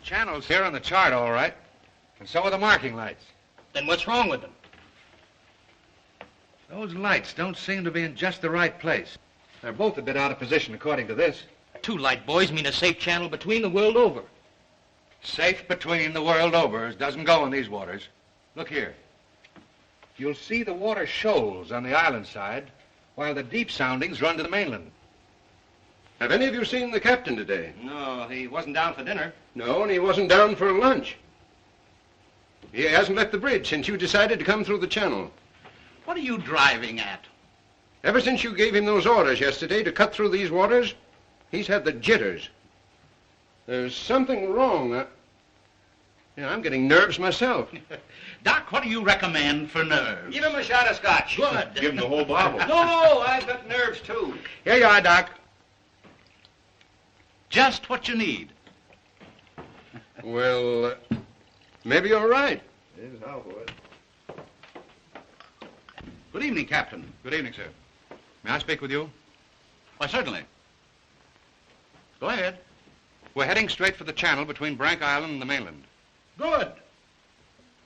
channels here on the chart, all right. And so are the marking lights. Then what's wrong with them? Those lights don't seem to be in just the right place. They're both a bit out of position, according to this. 2 light buoys mean a safe channel between the world over. Safe between the world over doesn't go in these waters. Look here. You'll see the water shoals on the island side, while the deep soundings run to the mainland. Have any of you seen the captain today? No, he wasn't down for dinner. No, and he wasn't down for lunch. He hasn't left the bridge since you decided to come through the channel. What are you driving at? Ever since you gave him those orders yesterday to cut through these waters, he's had the jitters. There's something wrong. I'm getting nerves myself. Doc, what do you recommend for nerves? Give him a shot of scotch. Good. Give him the whole bottle. No, I've got nerves, too. Here you are, Doc. Just what you need. Well, maybe you're right. Good evening, Captain. Good evening, sir. May I speak with you? Why, certainly. Go ahead. We're heading straight for the channel between Brank Island and the mainland. Good.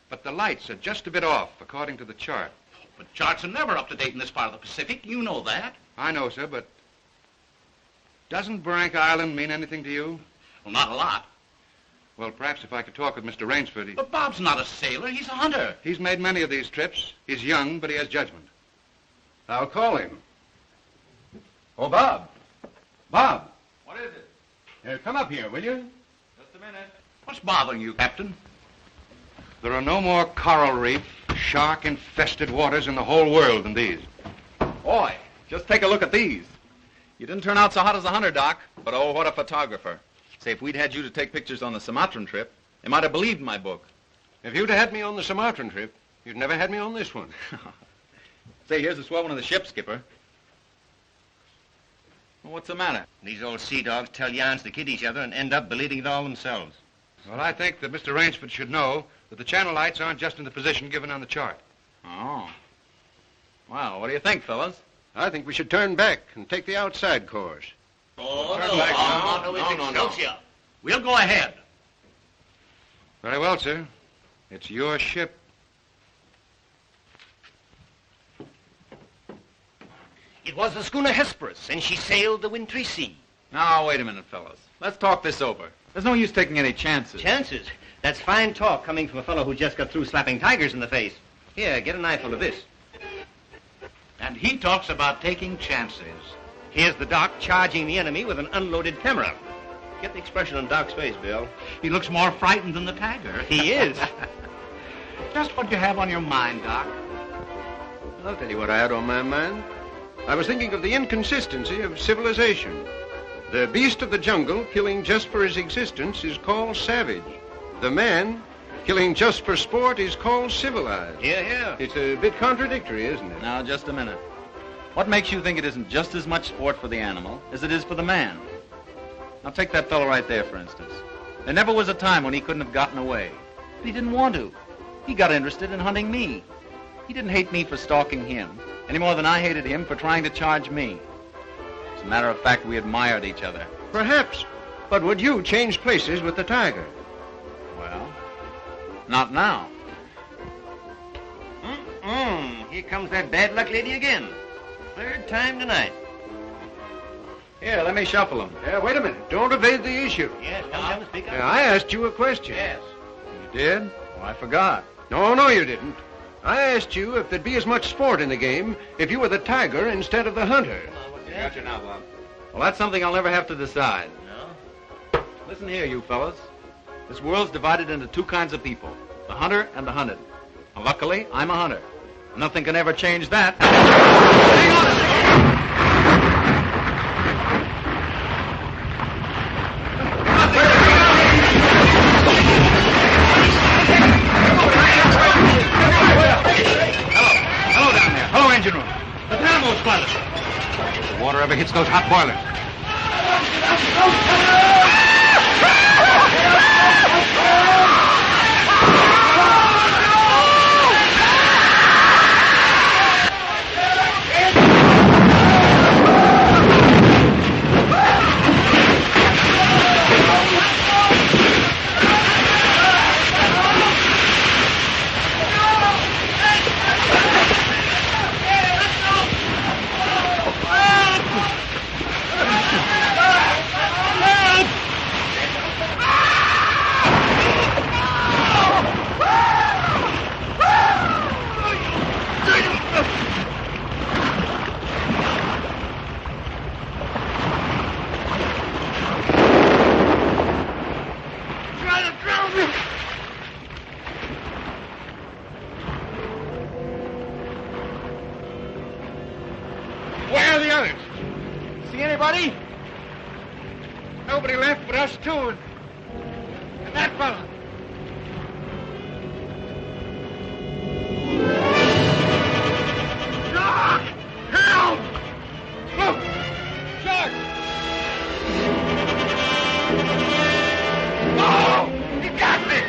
But the lights are just a bit off, according to the chart. But charts are never up to date in this part of the Pacific. You know that. I know, sir, but doesn't Brank Island mean anything to you? Well, not a lot. Well, perhaps if I could talk with Mr. Rainsford. But Bob's not a sailor. He's a hunter. He's made many of these trips. He's young, but he has judgment. I'll call him. Oh, Bob. Bob. What is it? Come up here, will you? Just a minute. What's bothering you, Captain? There are no more coral reef, shark-infested waters in the whole world than these. Boy, just take a look at these. You didn't turn out so hot as a hunter, Doc, but oh, what a photographer. Say, if we'd had you to take pictures on the Sumatran trip, they might have believed my book. If you'd had me on the Sumatran trip, you'd never had me on this one. Say, here's a swell one of the ship, Skipper. Well, what's the matter? These old sea dogs tell yarns to kid each other and end up believing it all themselves. Well, I think that Mr. Rainsford should know that the channel lights aren't just in the position given on the chart. Oh. Well, what do you think, fellas? I think we should turn back and take the outside course. Oh, Turn back now. No. We'll go ahead. Very well, sir. It's your ship. It was the schooner Hesperus, and she sailed the wintry sea. Now, wait a minute, fellas. Let's talk this over. There's no use taking any chances. Chances? That's fine talk coming from a fellow who just got through slapping tigers in the face. Here, get an eyeful of this. And he talks about taking chances. Here's the Doc charging the enemy with an unloaded camera. Get the expression on Doc's face, Bill. He looks more frightened than the tiger. He is. Just what you have on your mind, Doc. I'll tell you what I had on my mind. I was thinking of the inconsistency of civilization. The beast of the jungle, killing just for his existence, is called savage. The man, killing just for sport, is called civilized. Yeah. It's a bit contradictory, isn't it? Now, just a minute. What makes you think it isn't just as much sport for the animal as it is for the man? Now, take that fellow right there, for instance. There never was a time when he couldn't have gotten away. But he didn't want to. He got interested in hunting me. He didn't hate me for stalking him, any more than I hated him for trying to charge me. As a matter of fact, we admired each other. Perhaps. But would you change places with the tiger? Well, not now. Here comes that bad luck lady again. Third time tonight. Here, let me shuffle him. Wait a minute. Don't evade the issue. Yes, come, speak up. I asked you a question. Yes. You did? Oh, I forgot. No, you didn't. I asked you if there'd be as much sport in the game if you were the tiger instead of the hunter. Got you now, Bob. Well, that's something I'll never have to decide. No? Listen here, you fellas. This world's divided into 2 kinds of people, the hunter and the hunted. Now, luckily, I'm a hunter. Nothing can ever change that. Hang on a second! Hello down there. Hello, engine room. The dynamo's flooded. If the water ever hits those hot boilers. See anybody? Nobody left but us two and that fella. Doc! Help! Look! Shark! Oh! He got me!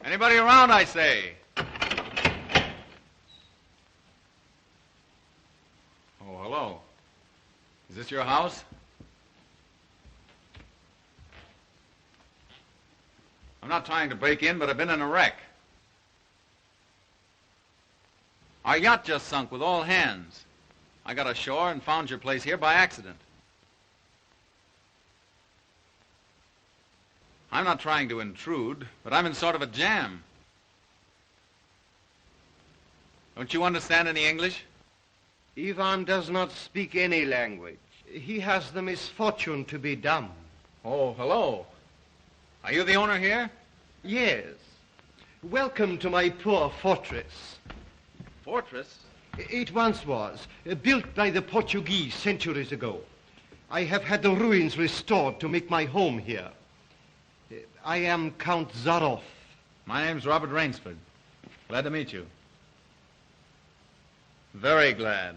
Anybody around, I say? Oh, hello. Is this your house? I'm not trying to break in, but I've been in a wreck. Our yacht just sunk with all hands. I got ashore and found your place here by accident. I'm not trying to intrude, but I'm in sort of a jam. Don't you understand any English? Ivan does not speak any language. He has the misfortune to be dumb. Oh, hello. Are you the owner here? Yes. Welcome to my poor fortress. Fortress? It once was, built by the Portuguese centuries ago. I have had the ruins restored to make my home here. I am Count Zaroff. My name's Robert Rainsford. Glad to meet you. Very glad.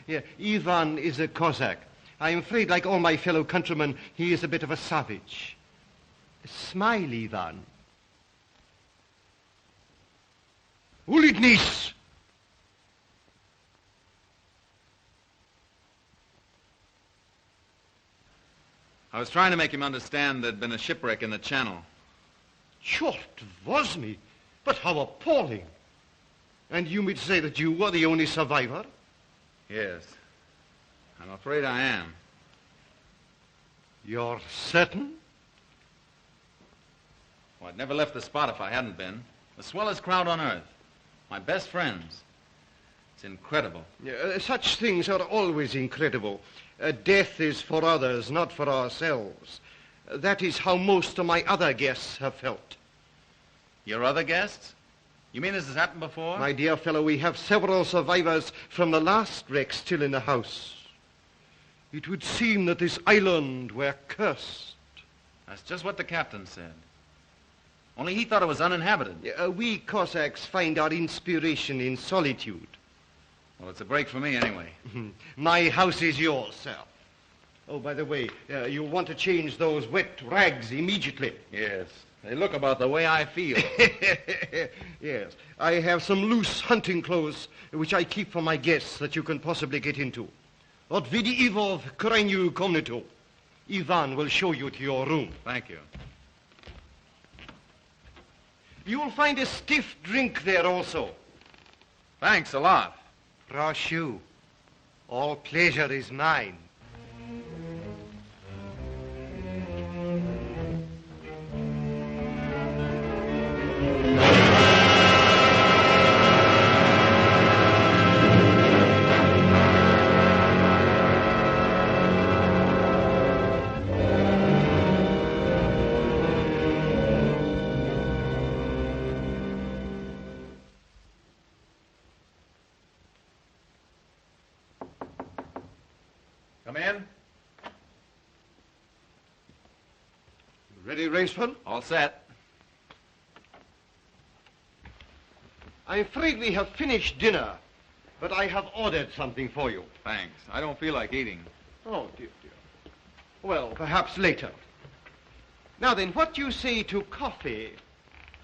Yeah, Ivan is a Cossack. I'm afraid, like all my fellow countrymen, he is a bit of a savage. Smile, Ivan. Ulitnis! I was trying to make him understand there'd been a shipwreck in the channel. Short was me. But how appalling. And you mean to say that you were the only survivor? Yes. I'm afraid I am. You're certain? Well, I'd never left the spot if I hadn't been. The swellest crowd on earth. My best friends. It's incredible. Such things are always incredible. Death is for others, not for ourselves. That is how most of my other guests have felt. Your other guests? You mean this has happened before? My dear fellow, we have several survivors from the last wreck still in the house. It would seem that this island were cursed. That's just what the captain said. Only he thought it was uninhabited. We Cossacks find our inspiration in solitude. Well, it's a break for me anyway. My house is yours, sir. Oh, by the way, you'll want to change those wet rags immediately. Yes. They look about the way I feel. Yes. I have some loose hunting clothes which I keep for my guests that you can possibly get into. Od vidi Ivo v krajnju komnatu. Ivan will show you to your room. Thank you. You'll find a stiff drink there also. Thanks a lot. Proszę. All pleasure is mine. Come in. Ready, Rainsford? All set. I'm afraid we have finished dinner, but I have ordered something for you. Thanks. I don't feel like eating. Oh, dear, dear. Well, perhaps later. Now then, what do you say to coffee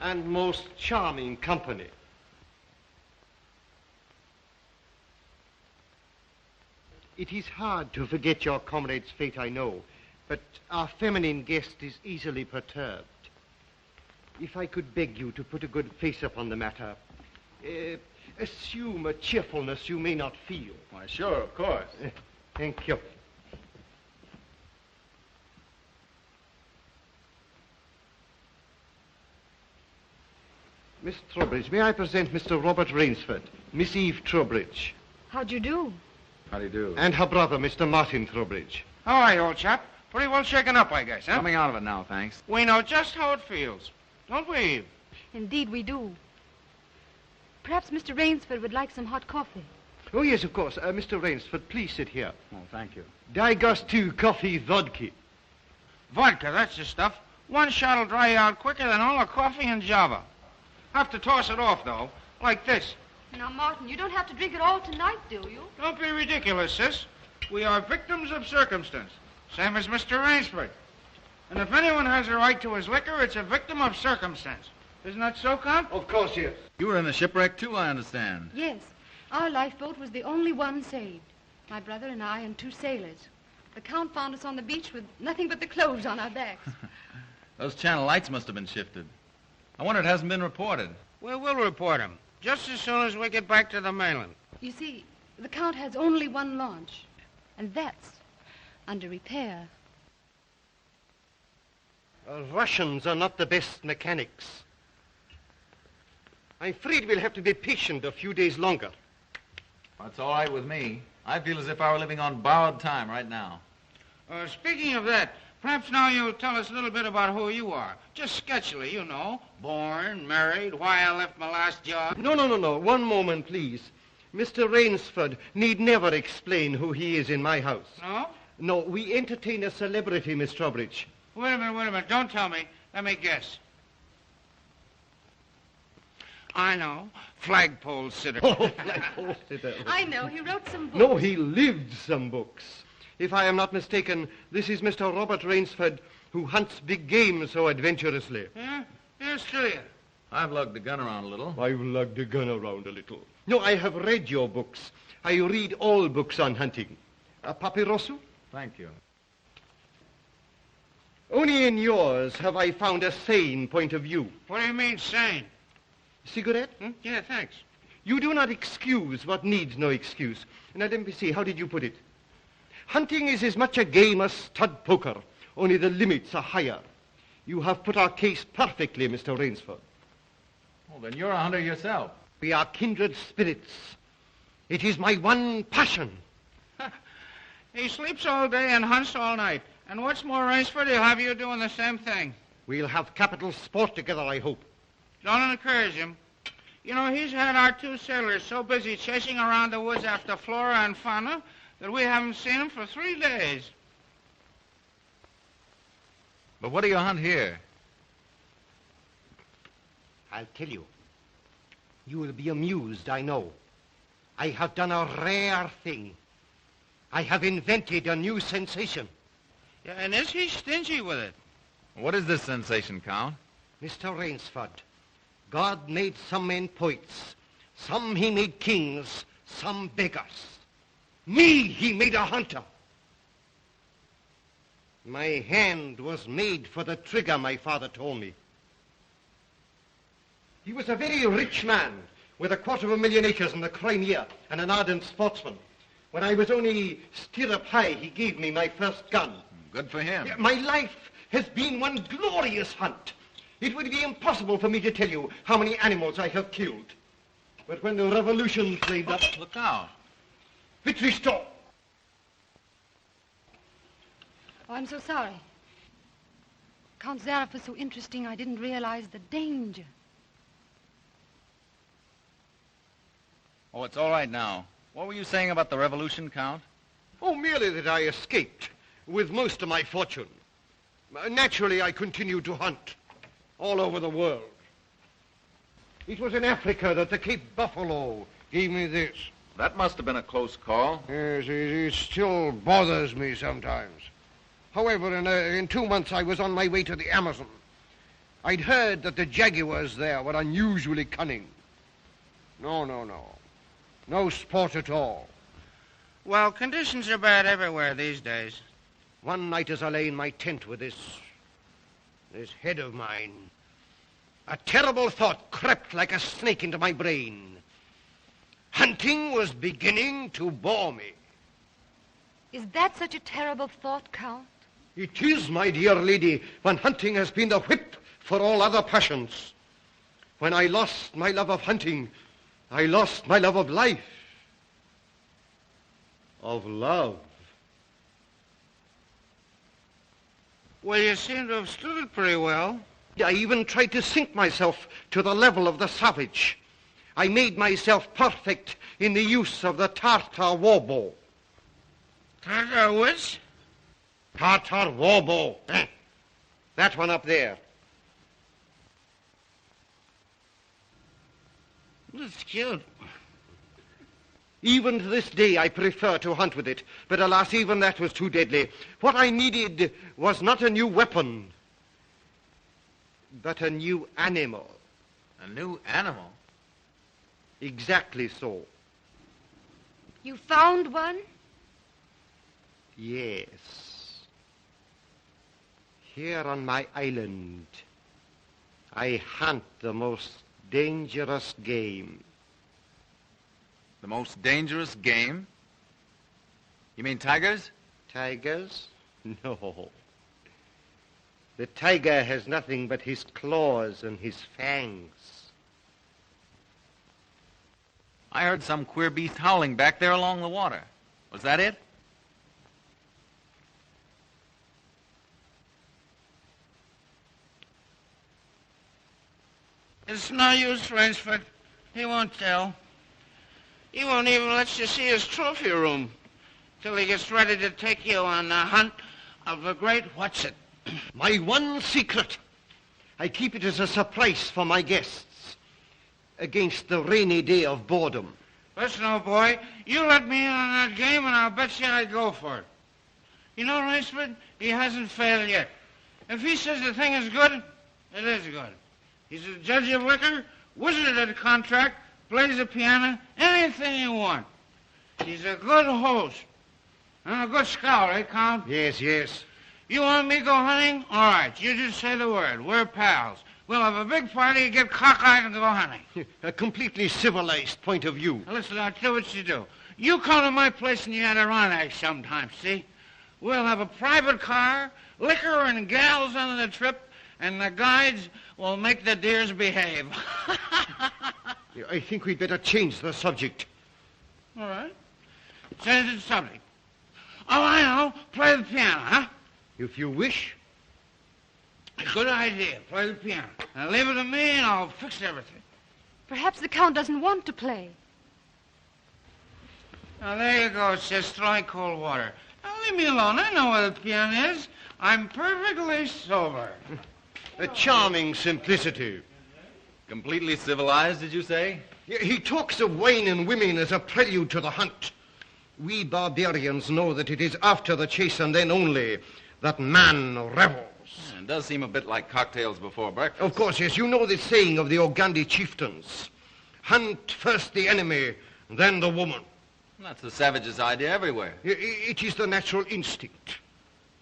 and most charming company? It is hard to forget your comrade's fate, I know, but our feminine guest is easily perturbed. If I could beg you to put a good face upon the matter, assume a cheerfulness you may not feel. Why, sure, of course. Thank you. Miss Trowbridge, may I present Mr. Robert Rainsford, Miss Eve Trowbridge, How'd you do? How do you do? and her brother, Mr. Martin Trowbridge. How are you, old chap? Pretty well shaken up, I guess, huh? Coming out of it now, thanks. We know just how it feels. Don't we, Eve? Indeed we do. Perhaps Mr. Rainsford would like some hot coffee. Oh, yes, of course. Mr. Rainsford, please sit here. Oh, thank you. Daigostu coffee vodka. Vodka, that's the stuff. One shot'll dry you out quicker than all the coffee in Java. Have to toss it off, though, like this. Now, Martin, you don't have to drink it all tonight, do you? Don't be ridiculous, sis. We are victims of circumstance, same as Mr. Rainsford. And if anyone has a right to his liquor, it's a victim of circumstance. Isn't that so, Count? Of course, yes. You were in the shipwreck, too, I understand. Yes. Our lifeboat was the only one saved. My brother and I and two sailors. The Count found us on the beach with nothing but the clothes on our backs. Those channel lights must have been shifted. I wonder it hasn't been reported. We will report him, just as soon as we get back to the mainland. You see, the Count has only one launch, and that's under repair. Russians are not the best mechanics. I'm afraid we'll have to be patient a few days longer. That's all right with me. I feel as if I were living on borrowed time right now. Speaking of that, perhaps now you'll tell us a little bit about who you are. Just sketchily, you know. Born, married, why I left my last job. No. One moment, please. Mr. Rainsford need never explain who he is in my house. No? No, we entertain a celebrity, Miss Trowbridge. Wait a minute. Don't tell me. Let me guess. I know. Flagpole sitter. Oh, flagpole sitter. I know. He wrote some books. No, he lived some books. If I am not mistaken, this is Mr. Robert Rainsford, who hunts big game so adventurously. Yeah? Here's to you. I've lugged the gun around a little. I've lugged the gun around a little. No, I have read your books. I read all books on hunting. Papirosu? Thank you. Only in yours have I found a sane point of view. What do you mean, sane? Cigarette? Yeah, thanks. You do not excuse what needs no excuse. Now, let me see, how did you put it? Hunting is as much a game as stud poker, only the limits are higher. You have put our case perfectly, Mr. Rainsford. Well, then you're a hunter yourself. We are kindred spirits. It is my one passion. He sleeps all day and hunts all night. And what's more, Rainsford, he'll have you doing the same thing. We'll have capital sport together, I hope. Don't encourage him. You know, he's had our 2 sailors so busy chasing around the woods after flora and fauna that we haven't seen him for 3 days. But what do you hunt here? I'll tell you. You will be amused, I know. I have done a rare thing. I have invented a new sensation. Yeah, and is he stingy with it? What is this sensation, Count? Mr. Rainsford, God made some men poets. Some he made kings, some beggars. Me he made a hunter. My hand was made for the trigger, my father told me. He was a very rich man with 250,000 acres in the Crimea and an ardent sportsman. When I was only stirrup high, he gave me my first gun. Good for him. My life has been one glorious hunt. It would be impossible for me to tell you how many animals I have killed. But when the revolution flamed up... Look out. Victory stop! Oh, I'm so sorry. Count Zaroff was so interesting, I didn't realize the danger. Oh, it's all right now. What were you saying about the revolution, Count? Oh, merely that I escaped with most of my fortune. Naturally, I continued to hunt all over the world. It was in Africa that the Cape Buffalo gave me this. That must have been a close call. Yes, it still bothers me sometimes. However, in 2 months, I was on my way to the Amazon. I'd heard that the jaguars there were unusually cunning. No. No sport at all. Well, conditions are bad everywhere these days. One night as I lay in my tent with this head of mine, a terrible thought crept like a snake into my brain. Hunting was beginning to bore me. Is that such a terrible thought, Count? It is, my dear lady, when hunting has been the whip for all other passions. When I lost my love of hunting, I lost my love of life. Of love. Well, you seem to have stood it pretty well. I even tried to sink myself to the level of the savage. I made myself perfect in the use of the Tartar war bow. Tartar which? Tartar war bow. That one up there. That's cute. Even to this day, I prefer to hunt with it. But alas, even that was too deadly. What I needed was not a new weapon, but a new animal. A new animal? Exactly so. You found one? Yes. Here on my island, I hunt the most dangerous game. The most dangerous game? You mean tigers? Tigers? No. The tiger has nothing but his claws and his fangs. I heard some queer beast howling back there along the water. Was that it? It's no use, Rainsford. He won't tell. He won't even let you see his trophy room till he gets ready to take you on the hunt of the great what's-it. My one secret. I keep it as a surprise for my guests against the rainy day of boredom. Listen, old boy, you let me in on that game and I'll bet you I'd go for it. You know, Rainsford, he hasn't failed yet. If he says the thing is good, it is good. He's a judge of liquor, wizard at a contract, plays the piano, anything you want. He's a good host. And a good scholar, eh, Count? Yes. You want me to go hunting? All right, you just say the word. We're pals. We'll have a big party, get cockeyed, and go hunting. A completely civilized point of view. Now, listen, I'll tell you what you do. You come to my place in the Adirondack sometime, see? We'll have a private car, liquor and gals on the trip, and the guides will make the deers behave. I think we'd better change the subject. All right. Change the subject. Oh, I know. Play the piano, huh? If you wish. Good idea. Play the piano. Now leave it to me and I'll fix everything. Perhaps the Count doesn't want to play. Now there you go, sis. Throwing cold water. Now leave me alone. I know where the piano is. I'm perfectly sober. A charming simplicity. Completely civilized, did you say? He talks of wine and women as a prelude to the hunt. We barbarians know that it is after the chase and then only that man revels. It does seem a bit like cocktails before breakfast. Of course, yes. You know the saying of the Ogandi chieftains. Hunt first the enemy, then the woman. That's the savage's idea everywhere. It is the natural instinct.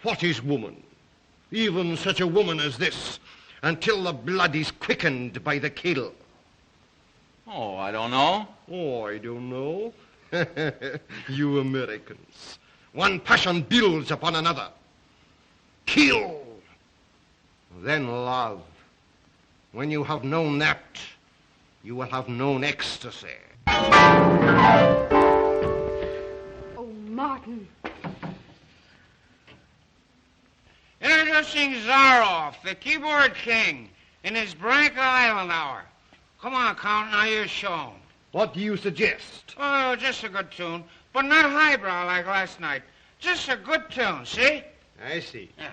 What is woman? Even such a woman as this, until the blood is quickened by the kill. Oh, I don't know. Oh, I don't know. You Americans. One passion builds upon another. Kill. Then love. When you have known that, you will have known ecstasy. Oh, Martin. Introducing Zaroff, the keyboard king, in his Branca Island hour. Come on, Count, now you're shown. What do you suggest? Oh, just a good tune, but not highbrow like last night. Just a good tune, see? I see. Yeah.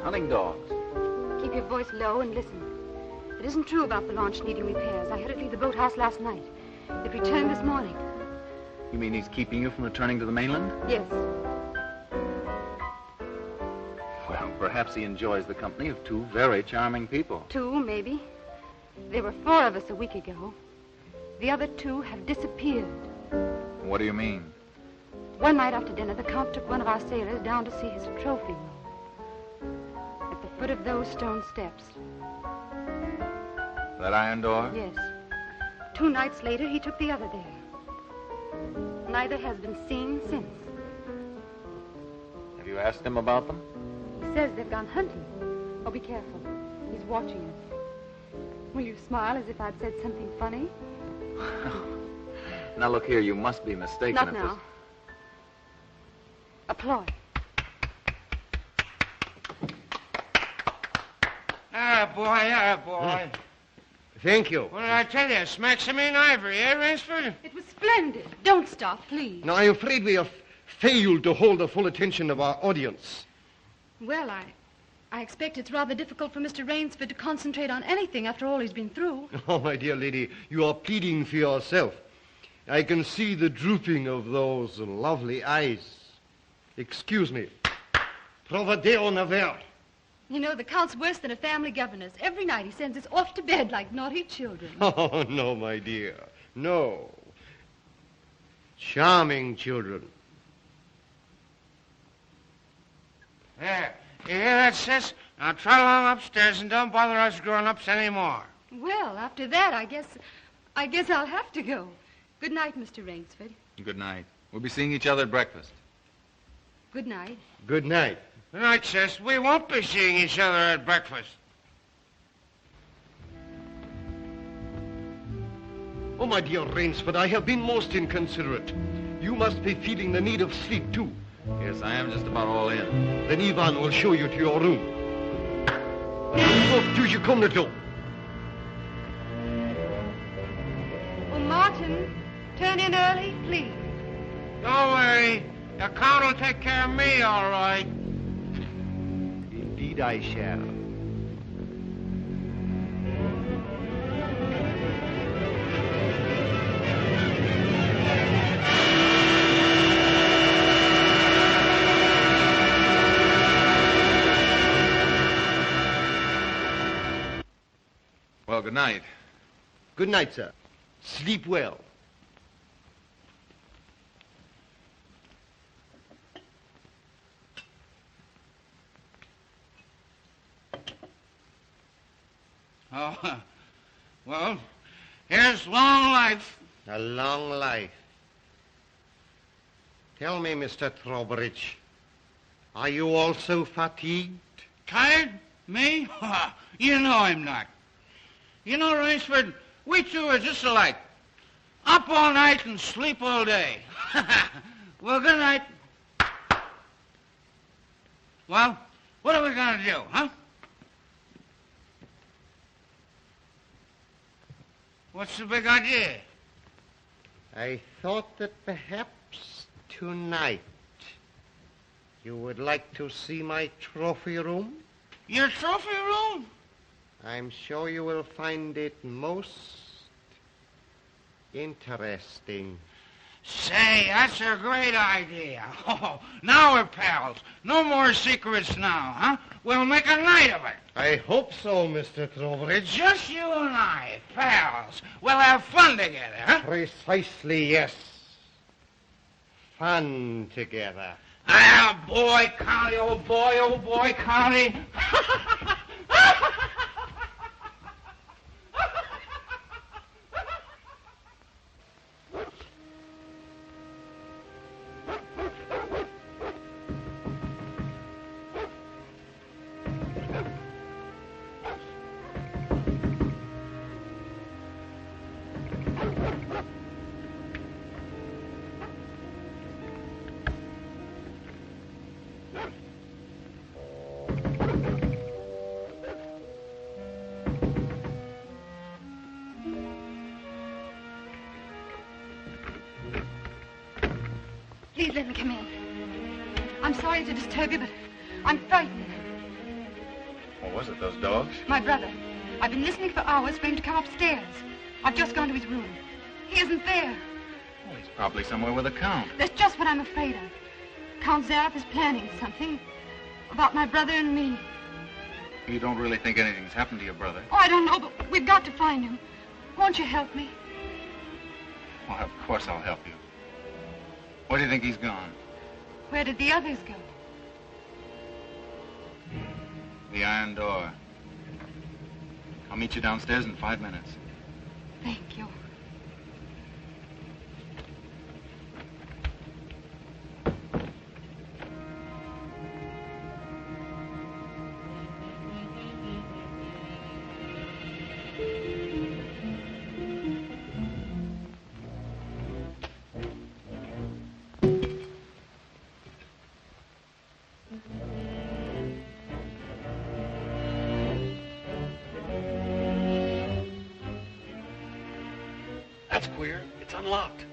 Hunting dogs. Keep your voice low and listen. It isn't true about the launch needing repairs. I heard it leave the boathouse last night. It returned this morning. You mean he's keeping you from returning to the mainland? Yes. Well, perhaps he enjoys the company of two very charming people. Two, maybe. There were 4 of us a week ago. The other 2 have disappeared. What do you mean? One night after dinner, the Count took one of our sailors down to see his trophy room. At the foot of those stone steps. That iron door? Yes. 2 nights later, he took the other there. Neither has been seen since. Have you asked him about them? He says they've gone hunting. Oh, be careful. He's watching us. Will you smile as if I'd said something funny? Now, look here, you must be mistaken. Not if now. this- Applaud. Ah, boy. Thank you. What did I tell you? Smack some in ivory, eh, Rainsford? It was splendid. Don't stop, please. Now, I'm afraid we have failed to hold the full attention of our audience. Well, I expect it's rather difficult for Mr. Rainsford to concentrate on anything after all he's been through. Oh, my dear lady, you are pleading for yourself. I can see the drooping of those lovely eyes. Excuse me. Provadeo naver. You know, the Count's worse than a family governess. Every night he sends us off to bed like naughty children. Oh, no, my dear. No. Charming children. There. You hear that, sis? Now trot along upstairs and don't bother us grown-ups anymore. Well, after that, I guess I'll have to go. Good night, Mr. Rainsford. Good night. We'll be seeing each other at breakfast. Good night. Good night. Good night, sis. We won't be seeing each other at breakfast. Oh, my dear Rainsford, I have been most inconsiderate. You must be feeling the need of sleep, too. Yes, I am just about all in. Then Ivan will show you to your room. What do you come to do? Oh, Martin, turn in early, please. Don't worry. The Count will take care of me, all right. Indeed I shall. Well, good night. Good night, sir. Sleep well. Oh, well, here's long life. A long life. Tell me, Mr. Trowbridge, are you also fatigued? Tired? Me? You know I'm not. You know, Rainsford, we two are just alike. Up all night and sleep all day. Well, good night. Well, what are we going to do, huh? What's the big idea? I thought that perhaps tonight you would like to see my trophy room. Your trophy room? I'm sure you will find it most interesting. Say, that's a great idea. Oh, now we're pals. No more secrets now, huh? We'll make a night of it. I hope so, Mr. Trowbridge. Just you and I, pals. We'll have fun together, huh? Precisely, yes. Fun together. Ah, boy, Connie, oh boy, Connie. Please let me come in. I'm sorry to disturb you, but I'm frightened. What was it, those dogs? My brother. I've been listening for hours for him to come upstairs. I've just gone to his room. He isn't there. Oh, he's probably somewhere with the Count. That's just what I'm afraid of. Count Zaroff is planning something about my brother and me. You don't really think anything's happened to your brother? Oh, I don't know, but we've got to find him. Won't you help me? Well, of course I'll help you. Where do you think he's gone? Where did the others go? The iron door. I'll meet you downstairs in 5 minutes. Thank you. That's queer. It's unlocked.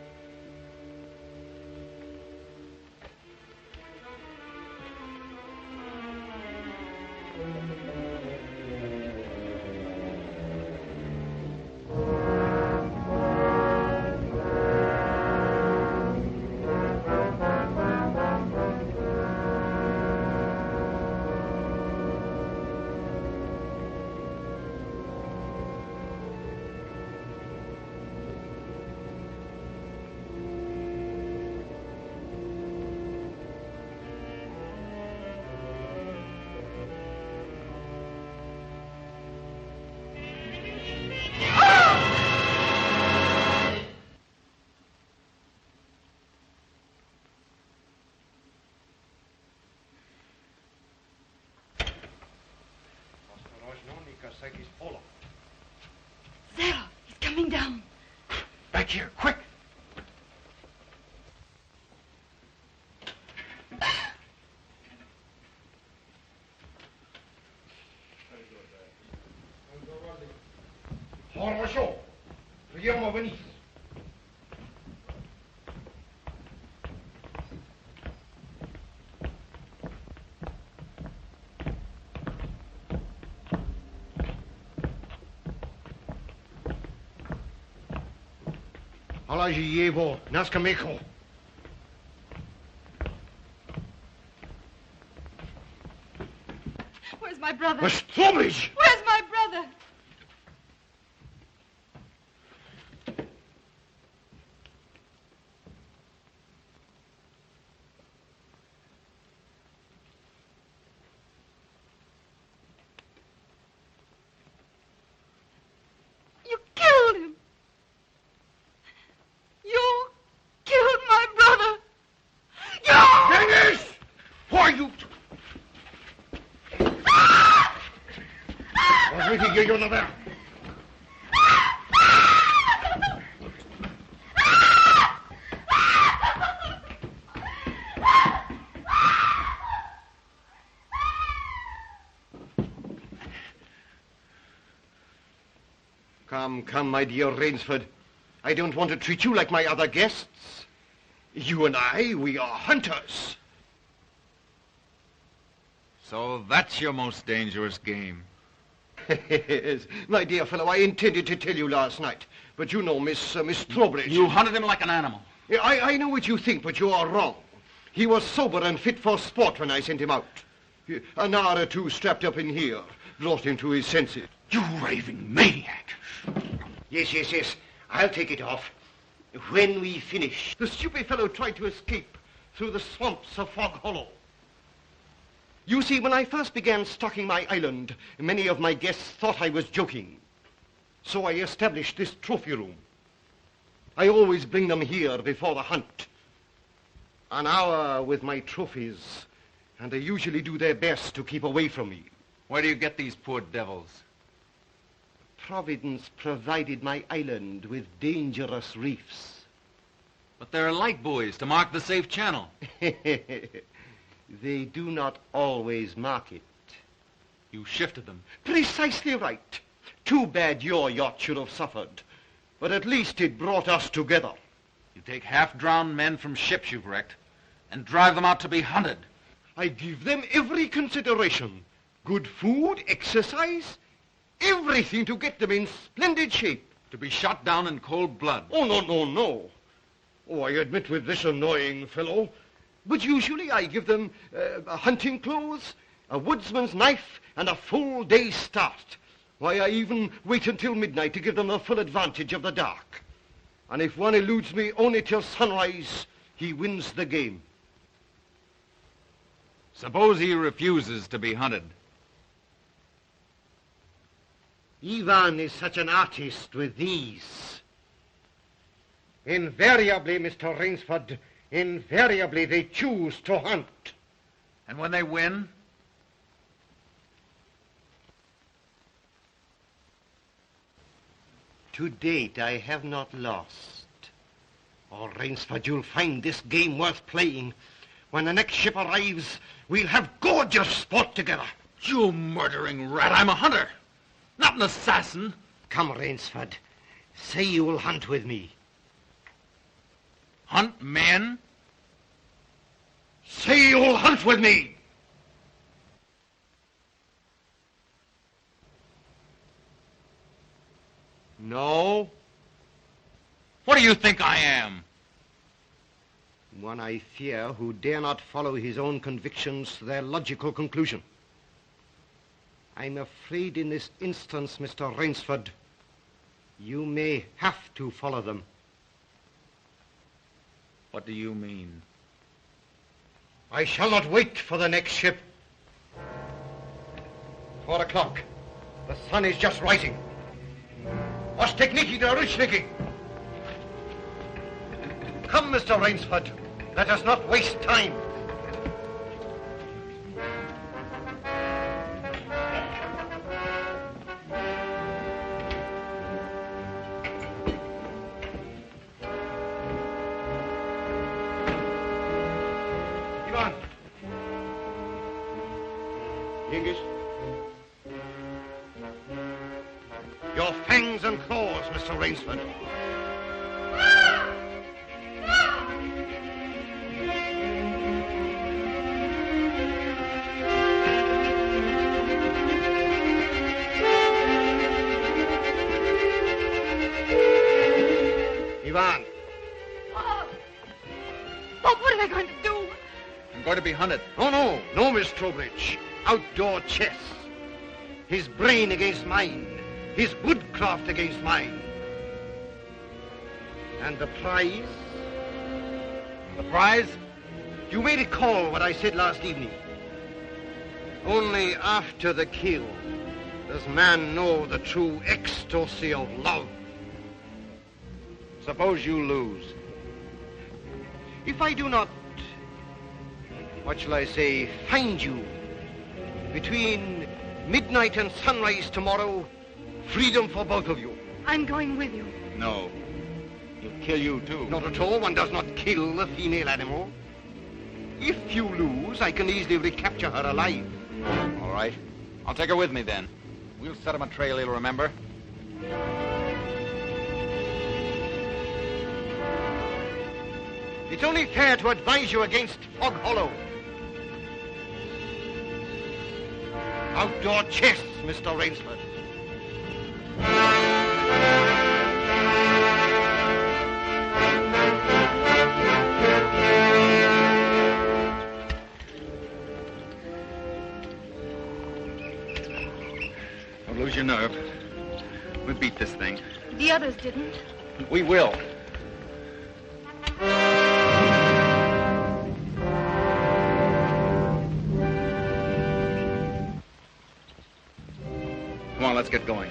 Zaroff, he's coming down. Back here, quick. Хорошо. Прямо вниз. Положи его на скамейку. Where's my brother? Trowbridge! Where's my brother? Was waiting here, you there. Come, my dear Rainsford. I don't want to treat you like my other guests. You and I, we are hunters. So that's your most dangerous game. Yes, my dear fellow, I intended to tell you last night, but you know Miss Trowbridge. You hunted him like an animal. Yeah, I know what you think, but you are wrong. He was sober and fit for sport when I sent him out. An hour or two strapped up in here brought him to his senses. You raving maniac. Yes. I'll take it off when we finish. The stupid fellow tried to escape through the swamps of Fog Hollow. You see, when I first began stocking my island, many of my guests thought I was joking. So I established this trophy room. I always bring them here before the hunt. An hour with my trophies, and they usually do their best to keep away from me. Where do you get these poor devils? Providence provided my island with dangerous reefs. But there are light buoys to mark the safe channel. They do not always mark it. You shifted them. Precisely right. Too bad your yacht should have suffered. But at least it brought us together. You take half-drowned men from ships you've wrecked and drive them out to be hunted. I give them every consideration. Good food, exercise, everything to get them in splendid shape. To be shot down in cold blood. Oh, no. Oh, I admit with this annoying fellow. But usually I give them hunting clothes, a woodsman's knife, and a full day's start. Why, I even wait until midnight to give them the full advantage of the dark. And if one eludes me only till sunrise, he wins the game. Suppose he refuses to be hunted. Ivan is such an artist with these. Invariably, Mr. Rainsford, invariably they choose to hunt. And when they win? To date, I have not lost. Oh, Rainsford, you'll find this game worth playing. When the next ship arrives, we'll have gorgeous sport together. You murdering rat, I'm a hunter, not an assassin. Come, Rainsford, say you will hunt with me. Hunt men? Say you'll hunt with me! No? What do you think I am? One I fear who dare not follow his own convictions to their logical conclusion. I'm afraid in this instance, Mr. Rainsford, you may have to follow them. What do you mean? I shall not wait for the next ship. 4 o'clock. The sun is just rising. Ostekniki to Rushniki. Come, Mr. Rainsford. Let us not waste time. Ivan. Yengiz. Your fangs and claws, Mr. Rainsford. Ivan. Bob, what are they going to do? I'm going to be hunted. No, Miss Trowbridge. Outdoor chess. His brain against mine. His woodcraft against mine. And the prize? The prize? You may recall what I said last evening. Only after the kill does man know the true ecstasy of love. Suppose you lose. If I do not, what shall I say, find you between Midnight and sunrise tomorrow, freedom for both of you. I'm going with you. No. He'll kill you, too. Not at all. One does not kill a female animal. If you lose, I can easily recapture her alive. All right. I'll take her with me, then. We'll set him a trail he'll remember. It's only fair to advise you against Fog Hollow. Outdoor chess, Mr. Rainsford. Don't lose your nerve. We beat this thing. The others didn't. We will. Come on, let's get going.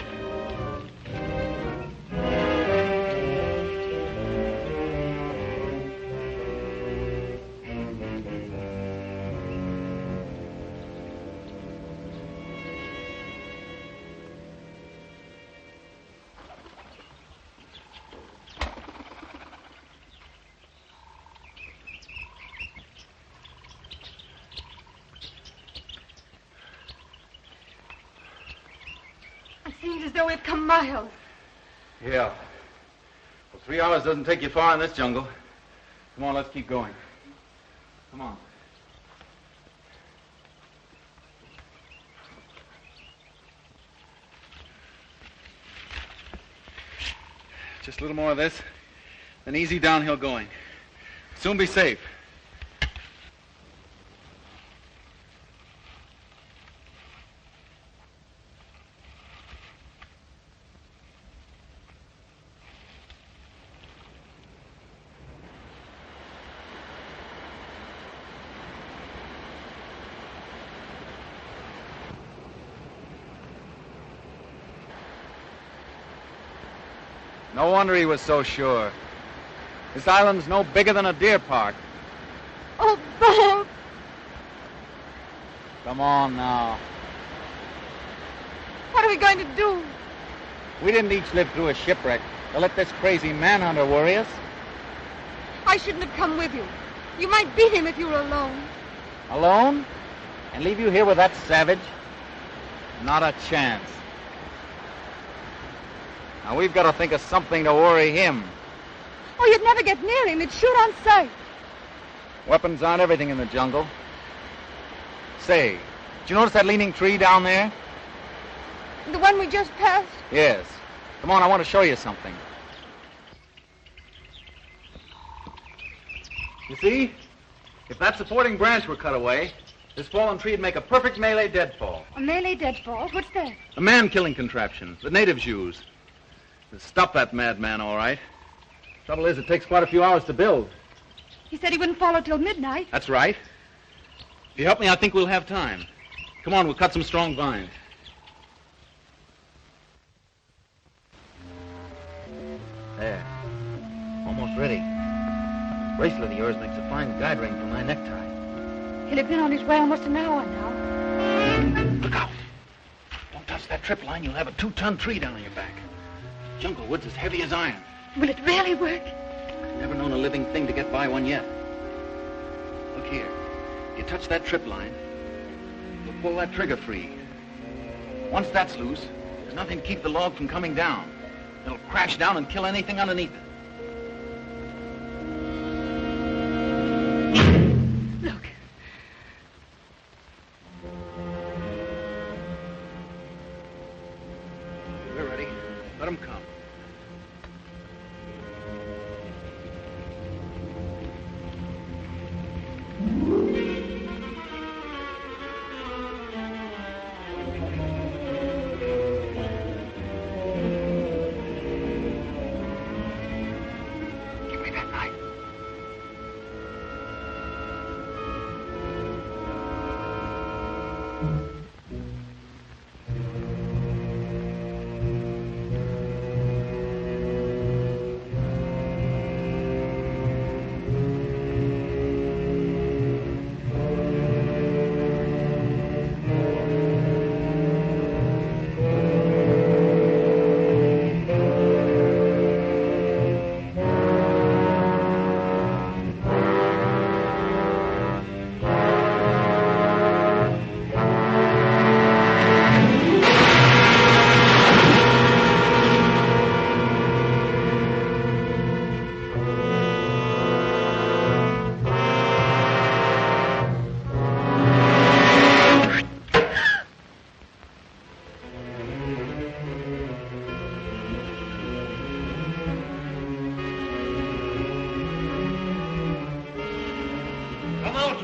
It seems as though we've come miles. Yeah. Well, 3 hours doesn't take you far in this jungle. Come on, let's keep going. Come on. Just a little more of this, then easy downhill going. Soon be safe. No wonder he was so sure. This island's no bigger than a deer park. Oh, Bob! Come on now. What are we going to do? We didn't each live through a shipwreck to let this crazy manhunter worry us. I shouldn't have come with you. You might beat him if you were alone. Alone? And leave you here with that savage? Not a chance. Now, we've got to think of something to worry him. Oh, you'd never get near him. He'd shoot on sight. Weapons aren't everything in the jungle. Say, did you notice that leaning tree down there? The one we just passed? Yes. Come on, I want to show you something. You see? If that supporting branch were cut away, this fallen tree would make a perfect melee deadfall. A melee deadfall? What's that? A man-killing contraption the natives use. To stop that madman, all right. Trouble is, it takes quite a few hours to build. He said he wouldn't follow till midnight. That's right. If you help me, I think we'll have time. Come on, we'll cut some strong vines. There. Almost ready. This bracelet of yours makes a fine guide ring for my necktie. He'll have been on his way almost an hour now. Look out. Don't touch that trip line. You'll have a 2-ton tree down on your back. Jungle wood's as heavy as iron. Will it really work? Never known a living thing to get by one yet. Look here. You touch that trip line, you'll pull that trigger free. Once that's loose, there's nothing to keep the log from coming down. It'll crash down and kill anything underneath it. Look. We're ready. Let them come. Give me that knife.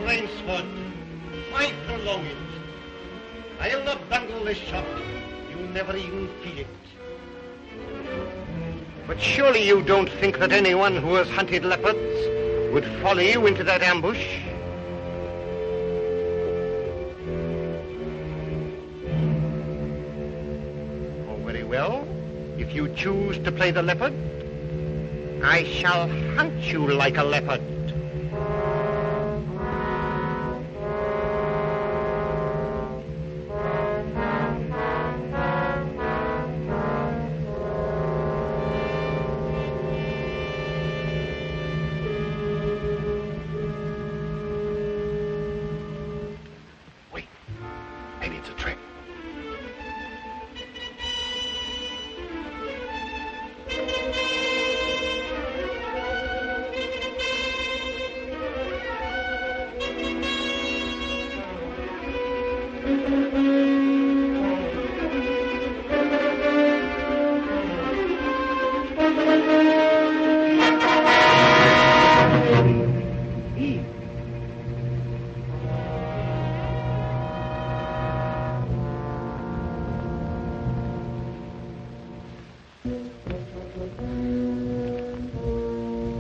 Rainsford. Why prolong it? I'll not bundle the shot. You'll never even feel it. But surely you don't think that anyone who has hunted leopards would follow you into that ambush? Oh, very well. If you choose to play the leopard, I shall hunt you like a leopard.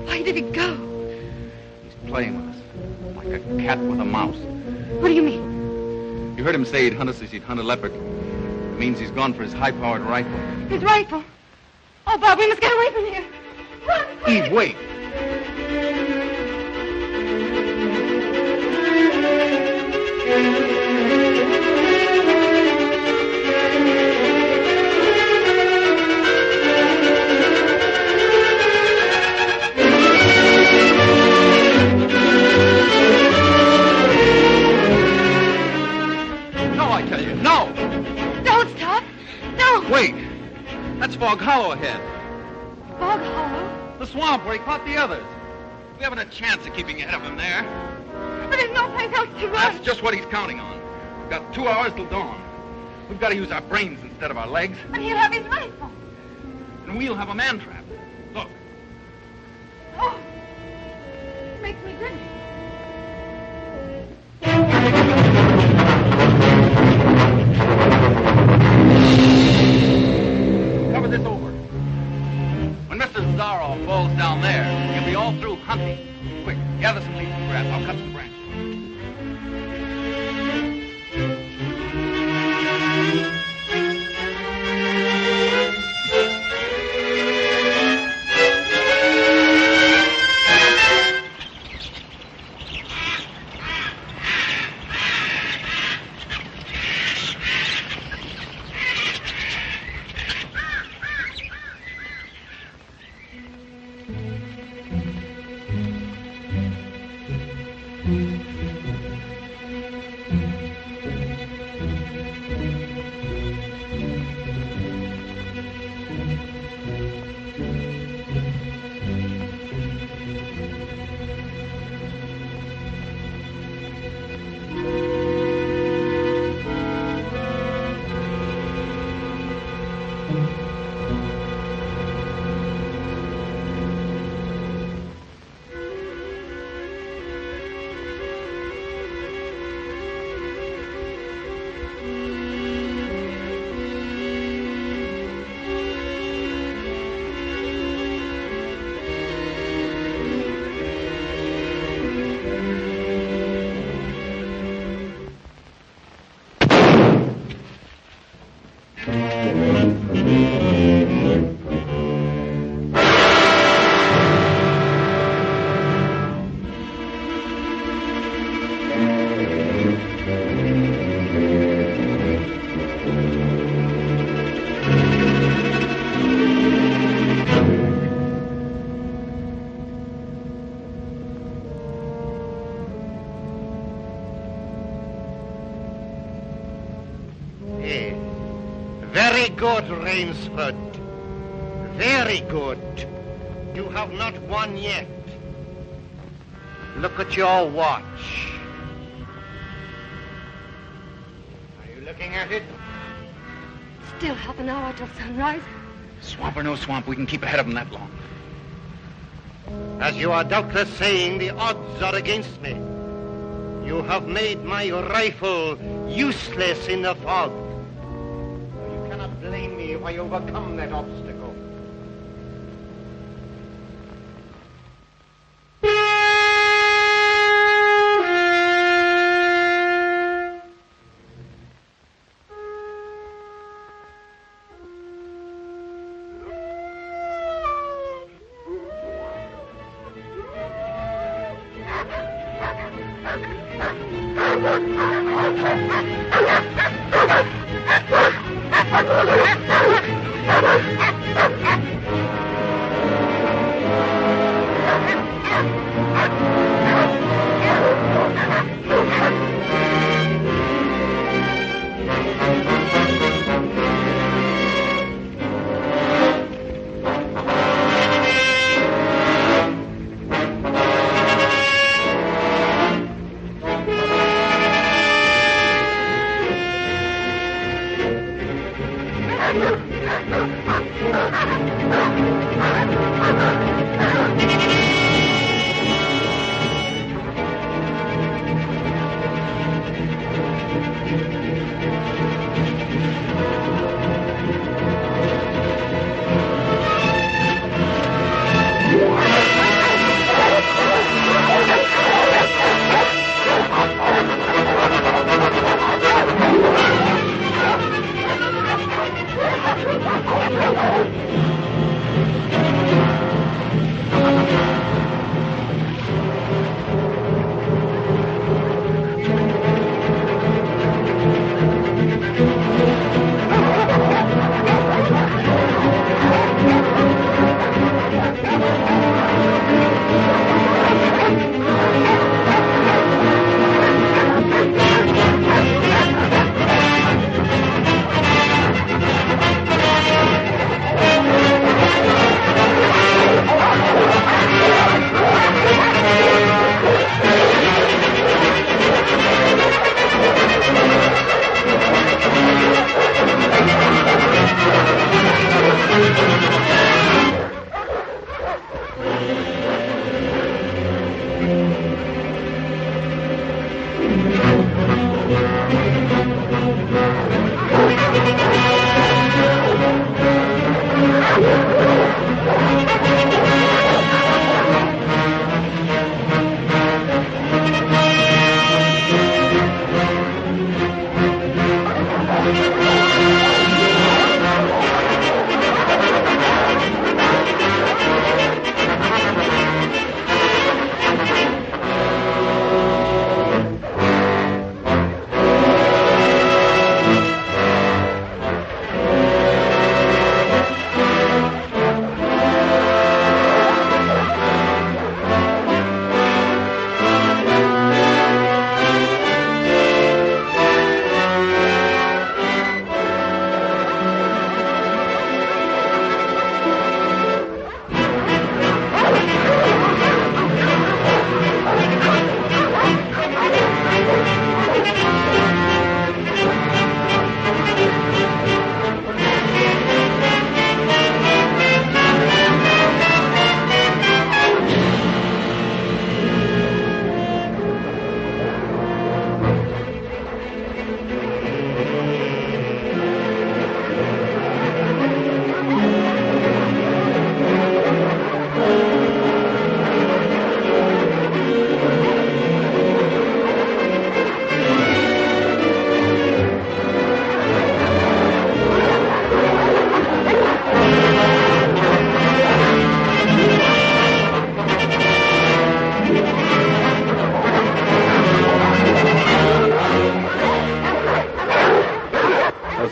Where did he go? He's playing with us, like a cat with a mouse. What do you mean? You heard him say he'd hunt us as he'd hunt a leopard. It means he's gone for his high-powered rifle. His rifle? Oh, Bob, we must get away from here. Run, quick! Eve, wait. No, I tell you, no! Don't stop! Don't! Wait! That's Fog Hollow ahead. Fog Hollow? The swamp where he caught the others. We haven't a chance of keeping ahead of him there. But there's no place else to run. That's just what he's counting on. We've got 2 hours till dawn. We've got to use our brains instead of our legs. And he'll have his rifle. And we'll have a man trap. Look. Oh, makes me dizzy. Cover this over. When Mr. Zarov falls down there, he'll be all through hunting. Quick, gather some leaves and grass. I'll cut some branches. Very good, Rainsford. Very good. You have not won yet. Look at your watch. Are you looking at it? Still half an hour till sunrise. Swamp or no swamp, we can keep ahead of them that long. As you are doubtless saying, the odds are against me. You have made my rifle useless in the fog. You cannot blame me if I overcome that obstacle.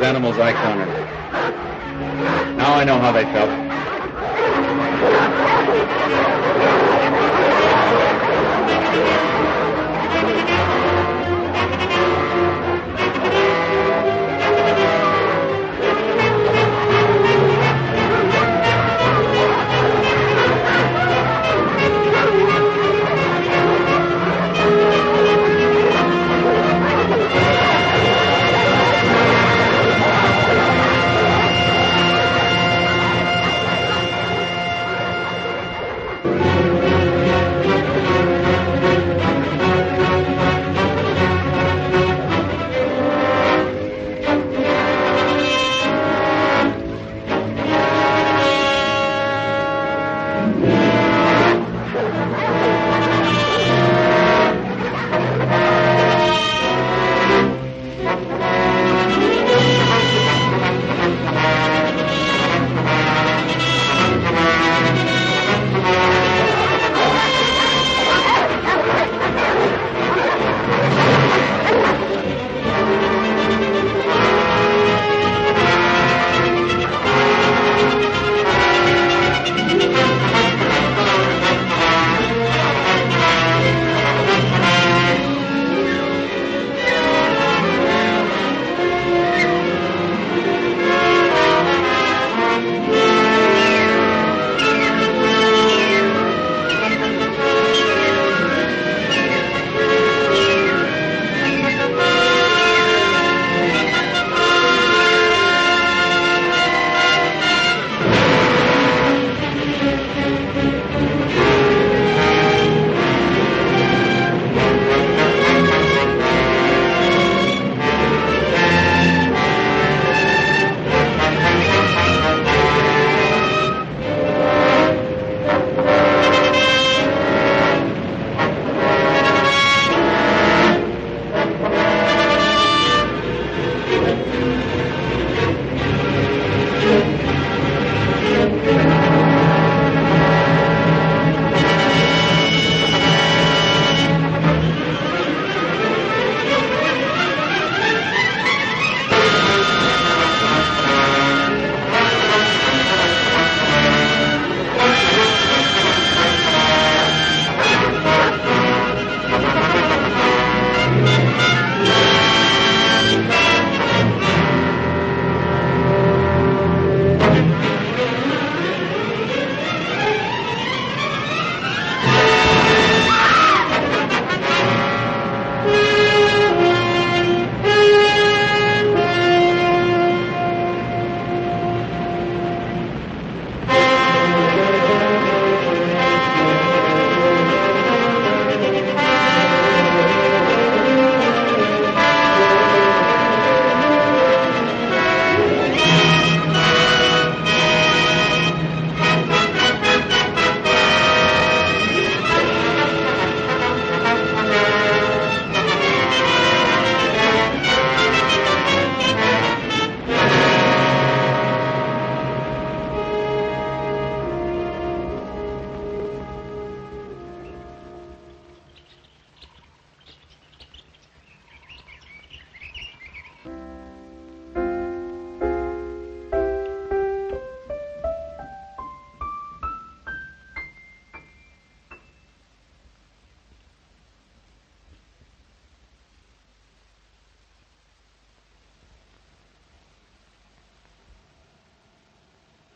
animals I cornered. Now I know how they felt.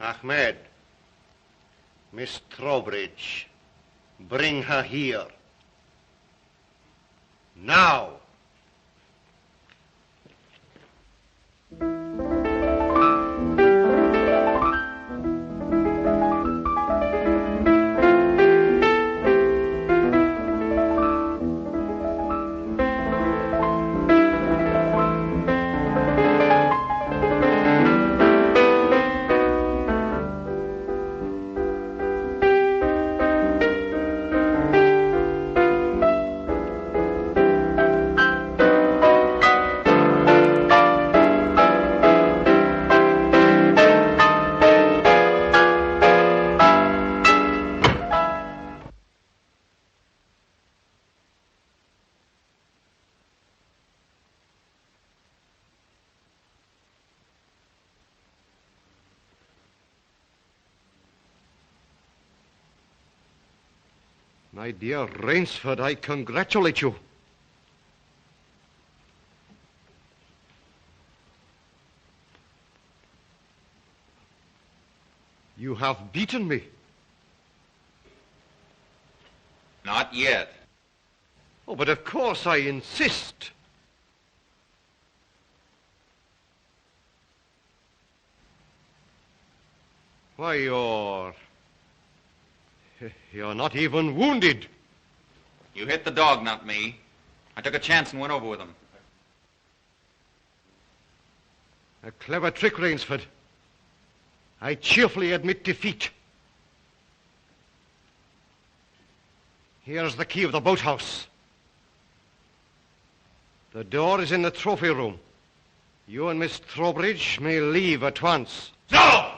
Ahmed, Miss Trowbridge, bring her here. Now. My dear Rainsford, I congratulate you. You have beaten me. Not yet. Oh, but of course I insist. Why, you're not even wounded. You hit the dog, not me. I took a chance and went over with him. A clever trick, Rainsford. I cheerfully admit defeat. Here's the key of the boathouse. The door is in the trophy room. You and Miss Trowbridge may leave at once. No!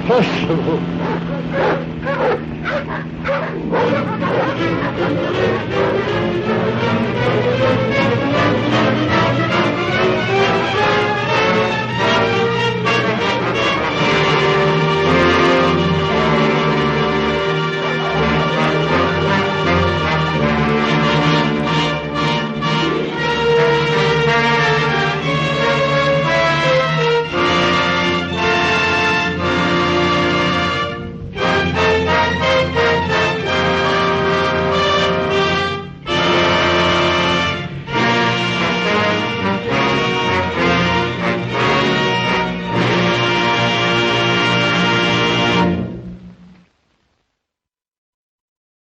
Impossible.